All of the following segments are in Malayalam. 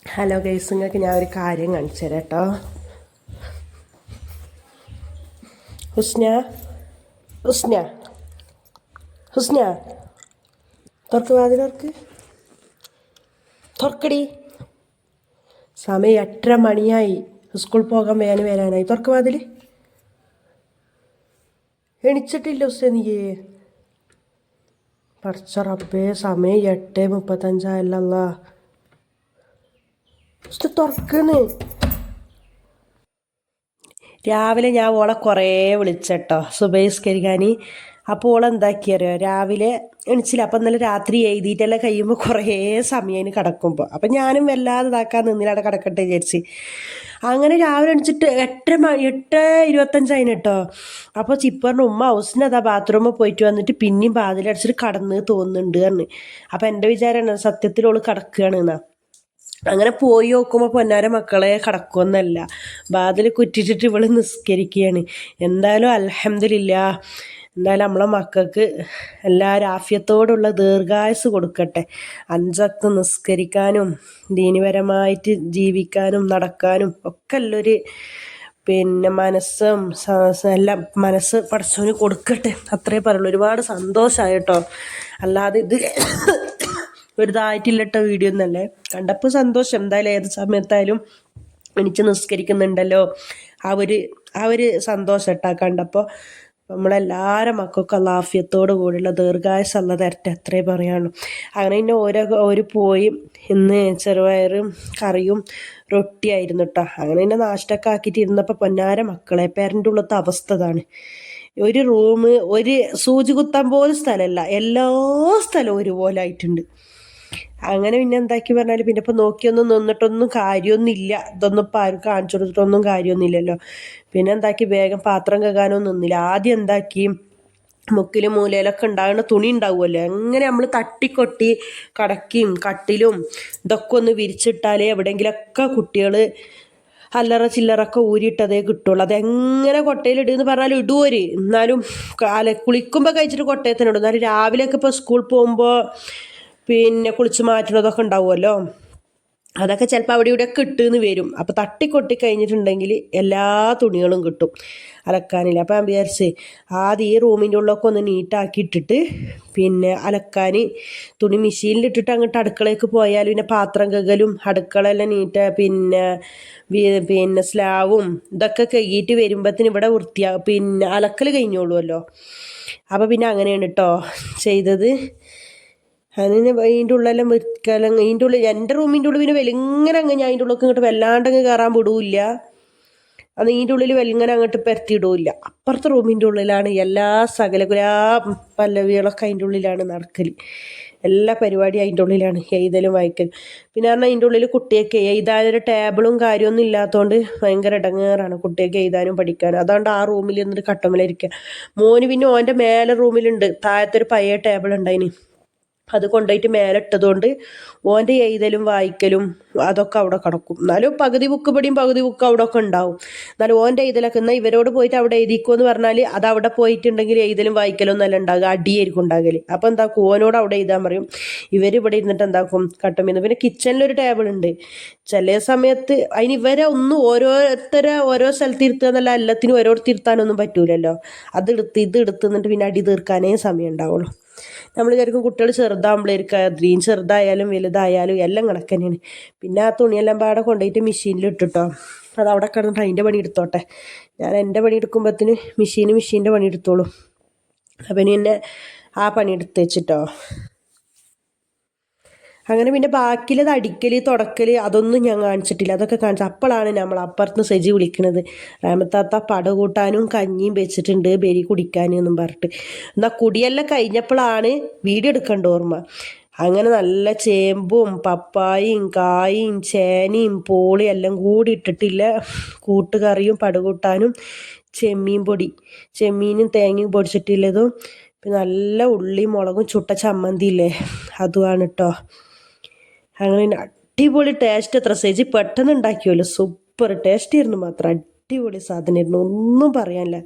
ഹലോ ഗൈസ്, നിങ്ങൾക്ക് ഞാൻ ഒരു കാര്യം കാണിച്ചു തരാം കേട്ടോ. ഹുസ്ന ഹുസ്ന ഹുസ്ന തുറക്ക്, വാതിലോർക്ക് തുറക്കടി. സമയം 8:30 മണിയായി. സ്കൂൾ പോകാൻ വരാനായി. തുറക്ക് വാതിൽ. എണിച്ചിട്ടില്ല ഹുസ്ന നീയേ? പടച്ച റബ്ബേ, സമയം 8:35 തുറക്കണ്. രാവിലെ ഞാൻ ഓളെ കുറേ വിളിച്ചട്ടോ സുബഹിസ്കരിക്കാൻ. അപ്പോൾ ഓളെന്താക്കിയറിയോ, രാവിലെ എണിച്ചില്ല. അപ്പം ഇന്നലെ രാത്രി എഴുതിയിട്ടെല്ലാം കഴിയുമ്പോൾ കുറേ സമയം കിടക്കുമ്പോൾ അപ്പം ഞാനും വല്ലാതെ ഇതാക്കാൻ നിന്നിലവിടെ കിടക്കട്ടെ വിചാരിച്ച്. അങ്ങനെ രാവിലെ എണിച്ചിട്ട് 8:25 കേട്ടോ. അപ്പോൾ ചിപ്പറിന് ഉമ്മ ഹൗസിനതാ ബാത്റൂമിൽ പോയിട്ട് വന്നിട്ട് പിന്നെയും വാതിലടിച്ചിട്ട് കടന്ന് തോന്നുന്നുണ്ട് എന്ന്. അപ്പം എൻ്റെ വിചാരമാണ് സത്യത്തിൽ ഓള് കിടക്കുകയാണ് എന്നാ. അങ്ങനെ പോയി നോക്കുമ്പോൾ പൊന്നാര മക്കളെ കടക്കുമെന്നല്ല, വാതിൽ കുറ്റിച്ചിട്ട് ഇവള് നിസ്കരിക്കുകയാണ്. എന്തായാലും അൽഹംദുലില്ലാ, എന്തായാലും നമ്മളെ മക്കൾക്ക് എല്ലാവരും ആഫിയത്തോടുള്ള ദീർഘായുസ് കൊടുക്കട്ടെ. 5 വക്ത് നിസ്കരിക്കാനും ദീനിപരമായിട്ട് ജീവിക്കാനും നടക്കാനും ഒക്കെ ഉള്ളൊരു മനസ്സും എല്ലാം മനസ്സ് പടച്ചവന് കൊടുക്കട്ടെ, അത്രേ പറയുള്ളൂ. ഒരുപാട് സന്തോഷമായി കേട്ടോ. അല്ലാതെ ഇത് വെറുതായിട്ടില്ലട്ടോ വീഡിയോ എന്നല്ലേ, കണ്ടപ്പോൾ സന്തോഷം. എന്തായാലും ഏത് സമയത്തായാലും എണിച്ച് നിസ്കരിക്കുന്നുണ്ടല്ലോ, ആ ഒരു സന്തോഷം കേട്ടോ കണ്ടപ്പോൾ. നമ്മളെല്ലാവരും മക്കൾക്ക് ആഫിയത്തോടു കൂടിയുള്ള ദീർഘായുസ് അല്ലാഹ് തരട്ടെ, അത്രേ പറയാനുള്ളൂ. അങ്ങനെ പിന്നെ ഓര് പോയി. ഇന്ന് ചെറുപയറും കറിയും റൊട്ടിയായിരുന്നു കേട്ടോ. അങ്ങനെ പിന്നെ നാഷ്ടൊക്കെ ആക്കിയിട്ട് ഇരുന്നപ്പോൾ പൊന്നാര മക്കളെ പേരൻ്റെ ഉള്ളത്തെ അവസ്ഥ ഇതാണ്. ഒരു റൂം, ഒരു സൂചി കുത്താൻ പോലും സ്ഥലമല്ല, എല്ലാ സ്ഥലവും ഒരുപോലെ ആയിട്ടുണ്ട്. അങ്ങനെ പിന്നെ എന്താക്കി പറഞ്ഞാൽ പിന്നെ ഇപ്പം നോക്കിയൊന്നും നിന്നിട്ടൊന്നും കാര്യമൊന്നുമില്ല. ഇതൊന്നും ഇപ്പം ആരും കാണിച്ചു കൊടുത്തിട്ടൊന്നും കാര്യമൊന്നുമില്ലല്ലോ. പിന്നെ എന്താക്കി, വേഗം പാത്രം കഴുകാനൊന്നും നിന്നില്ല. ആദ്യം എന്താക്കി, മുക്കിലും മൂലയിലൊക്കെ ഉണ്ടാകുന്ന തുണി ഉണ്ടാവുമല്ലോ, അങ്ങനെ നമ്മൾ തട്ടിക്കൊട്ടി കടക്കിയും കട്ടിലും ഇതൊക്കെ ഒന്ന് വിരിച്ചിട്ടാലേ എവിടെയെങ്കിലൊക്കെ കുട്ടികൾ അല്ലറ ചില്ലറൊക്കെ ഊരിയിട്ടതേ കിട്ടുള്ളൂ. അതെങ്ങനെ കൊട്ടയിലിടുമെന്ന് പറഞ്ഞാൽ ഇടുവര്, എന്നാലും കുളിക്കുമ്പോൾ കഴിച്ചിട്ട് കൊട്ടയത്തിനിടും. എന്നാലും രാവിലെയൊക്കെ ഇപ്പോൾ സ്കൂൾ പോകുമ്പോൾ കുളിച്ച് മാറ്റുന്നതൊക്കെ ഉണ്ടാവുമല്ലോ, അതൊക്കെ ചിലപ്പോൾ അവിടെ ഇവിടെയൊക്കെ ഇട്ടെന്ന് വരും. അപ്പോൾ തട്ടിക്കൊട്ടി കഴിഞ്ഞിട്ടുണ്ടെങ്കിൽ എല്ലാ തുണികളും കിട്ടും അലക്കാനില്ല. അപ്പോൾ ഞാൻ വിചാരിച്ച് ആദ്യം ഈ റൂമിൻ്റെ ഉള്ളൊക്കെ ഒന്ന് നീറ്റാക്കി ഇട്ടിട്ട് അലക്കാൻ തുണി മെഷീനിലിട്ടിട്ട് അങ്ങോട്ട് അടുക്കളയ്ക്ക് പോയാൽ പിന്നെ പാത്രം കഴുകലും അടുക്കളയെല്ലാം നീറ്റ് സ്ലാവും ഇതൊക്കെ കഴുകിയിട്ട് വരുമ്പോഴത്തേന് ഇവിടെ അലക്കൽ കഴിഞ്ഞോളുമല്ലോ. അപ്പോൾ പിന്നെ അങ്ങനെയാണ് കേട്ടോ ചെയ്തത്. അതിന് അതിൻ്റെ ഉള്ളെല്ലാം വൃത്തിക്കാലം അതിൻ്റെ ഉള്ളിൽ എൻ്റെ റൂമിൻ്റെ ഉള്ളിൽ പിന്നെ വെലിങ്ങനെ ഞാൻ അതിൻ്റെ ഉള്ളിൽ ഇങ്ങോട്ട് വല്ലാണ്ടങ്ങ് കയറാൻ വിടൂല്ല. അത് ഇതിൻ്റെ ഉള്ളിൽ വെലിങ്ങനെ അങ്ങോട്ട് പരത്തിയിടൂല്ല. അപ്പുറത്തെ റൂമിൻ്റെ ഉള്ളിലാണ് എല്ലാ പല്ലവികളൊക്കെ അതിൻ്റെ ഉള്ളിലാണ് നടക്കൽ. എല്ലാ പരിപാടിയും അതിൻ്റെ ഉള്ളിലാണ്, എഴുതലും വായിക്കലും. പിന്നെ പറഞ്ഞാൽ അതിൻ്റെ ഉള്ളിൽ കുട്ടിയൊക്കെ എഴുതാനൊരു ടേബിളും കാര്യമൊന്നും ഇല്ലാത്തതുകൊണ്ട് ഭയങ്കര ഇടങ്ങേറാണ് കുട്ടിയൊക്കെ എഴുതാനും പഠിക്കാനും. അതുകൊണ്ട് ആ റൂമിൽ നിന്നിട്ട് കട്ടമേലിരിക്കുക. മോന് പിന്നെ ഓൻ്റെ മേലെ റൂമിലുണ്ട്, താഴത്തൊരു പഴയ ടേബിൾ ഉണ്ടായിന്, അത് കൊണ്ടുപോയിട്ട് മേലെ ഇട്ടതുകൊണ്ട് ഓൻ്റെ എഴുതലും വായിക്കലും അതൊക്കെ അവിടെ കിടക്കും. എന്നാലും പകുതി ബുക്ക് പിടിയും പകുതി ബുക്ക് അവിടെ ഒക്കെ ഉണ്ടാവും. എന്നാലും ഓൻ്റെ എഴുതലൊക്കെ എന്നാൽ ഇവരോട് പോയിട്ട് അവിടെ എഴുതിക്കോ എന്ന് പറഞ്ഞാൽ അത് അവിടെ പോയിട്ടുണ്ടെങ്കിൽ എഴുതലും വായിക്കലും ഒന്നല്ല ഉണ്ടാകുക, അടിയായിരിക്കും ഉണ്ടാകൽ. അപ്പോൾ എന്താക്കും, ഓനോട് അവിടെ എഴുതാൻ പറയും. ഇവരിവിടെ ഇരുന്നിട്ട് എന്താക്കും, കട്ടുമീന്ന്. പിന്നെ കിച്ചണിലൊരു ടേബിൾ ഉണ്ട്. ചില സമയത്ത് അതിന് ഇവരെ ഒന്നും ഓരോരുത്തരെ ഓരോ സ്ഥലത്ത് ഇരുത്തുക എന്നല്ല, എല്ലാത്തിനും ഓരോരുത്തർ ഇരുത്താനൊന്നും പറ്റൂലല്ലോ. ഇത് എടുത്ത് എന്നിട്ട് പിന്നെ അടി തീർക്കാനേ സമയം ഉണ്ടാവുള്ളൂ. നമ്മൾ വിചാരിക്കും കുട്ടികൾ ചെറുതാകുമ്പോഴേക്കും ഗ്രീൻ, ചെറുതായാലും വലുതായാലും എല്ലാം കണക്ക് തന്നെയാണ്. പിന്നെ ആ തുണിയെല്ലാം പാടെ കൊണ്ടുപോയിട്ട് മെഷീനിൽ ഇട്ടിട്ടോ, അത് അവിടെ കിടന്നിട്ട് അതിൻ്റെ പണി എടുത്തോട്ടെ. ഞാൻ എൻ്റെ പണി എടുക്കുമ്പോഴത്തേന് മെഷീൻ്റെ പണി എടുത്തോളൂ. അപ്പം പിന്നെ ആ പണി എടുത്ത് വെച്ചിട്ടോ. അങ്ങനെ പിന്നെ ബാക്കിയുള്ളത് അടിക്കൽ തുടക്കൽ അതൊന്നും ഞാൻ കാണിച്ചിട്ടില്ല. അതൊക്കെ കാണിച്ചു. അപ്പോഴാണ് നമ്മൾ അപ്പുറത്ത് സജി വിളിക്കുന്നത്, റഹമത്താത്ത പട കൂട്ടാനും കഞ്ഞിയും വെച്ചിട്ടുണ്ട് ബെരി കുടിക്കാനും എന്നും പറഞ്ഞിട്ട്. എന്നാൽ കുടിയെല്ലാം കഴിഞ്ഞപ്പോഴാണ് വീഡിയോ എടുക്കേണ്ട ഓർമ്മ. അങ്ങനെ നല്ല ചേമ്പും പപ്പായും കായും ചേനയും പോളിയും എല്ലാം കൂടി ഇട്ടിട്ടില്ല കൂട്ടുകറിയും പടുകൂട്ടാനും ചെമ്മീനും തേങ്ങയും പൊടിച്ചിട്ടുള്ളതും പിന്നെ നല്ല ഉള്ളിയും മുളകും ചുട്ട ചമ്മന്തി ഇല്ലേ, അതുമാണ് കേട്ടോ. അങ്ങനെ അടിപൊളി ടേസ്റ്റ്. എത്ര സേജി പെട്ടെന്ന് ഉണ്ടാക്കിയല്ലോ, സൂപ്പർ ടേസ്റ്റ് ആയിരുന്നു. മാത്രം അടിപൊളി സാധനമായിരുന്നു, ഒന്നും പറയാനില്ല.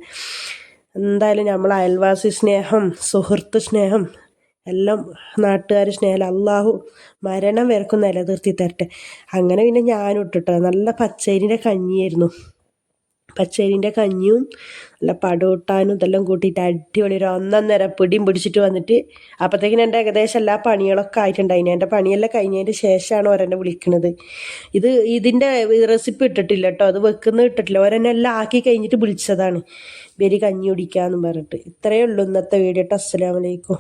എന്തായാലും നമ്മൾ അയൽവാസി സ്നേഹം, സുഹൃത്ത് സ്നേഹം എല്ലാം നാട്ടുകാർ സ്നേഹം അള്ളാഹു മരണം വരക്കും നിലനിർത്തി തരട്ടെ. അങ്ങനെ പിന്നെ ഞാനും ഇട്ടിട്ടോ നല്ല പച്ചരിൻ്റെ കഞ്ഞിയായിരുന്നു. പച്ചരിൻ്റെ കഞ്ഞിയും നല്ല പടൂട്ടാനും ഇതെല്ലാം കൂട്ടിയിട്ട് അടിപൊളി ഒരു ഒന്നൊന്നര പിടിയും പിടിച്ചിട്ട് വന്നിട്ട് അപ്പോഴത്തേക്കിനും എൻ്റെ ഏകദേശം എല്ലാ പണികളൊക്കെ ആയിട്ടുണ്ടായിന്. എൻ്റെ പണിയെല്ലാം കഴിഞ്ഞതിന് ശേഷമാണ് ഓരെന്നെ വിളിക്കുന്നത്. ഇതിൻ്റെ റെസിപ്പി ഇട്ടിട്ടില്ല കേട്ടോ, അത് വെക്കുന്നത് ഇട്ടിട്ടില്ല. ഓരെന്നെ എല്ലാം ആക്കി കഴിഞ്ഞിട്ട് വിളിച്ചതാണ്, ഇവര് കഞ്ഞി കുടിക്കാമെന്നും പറഞ്ഞിട്ട്. ഇത്രയേ ഉള്ളൂ ഇന്നത്തെ വീഡിയോ കേട്ടോ. അസ്സലാമു അലൈക്കും.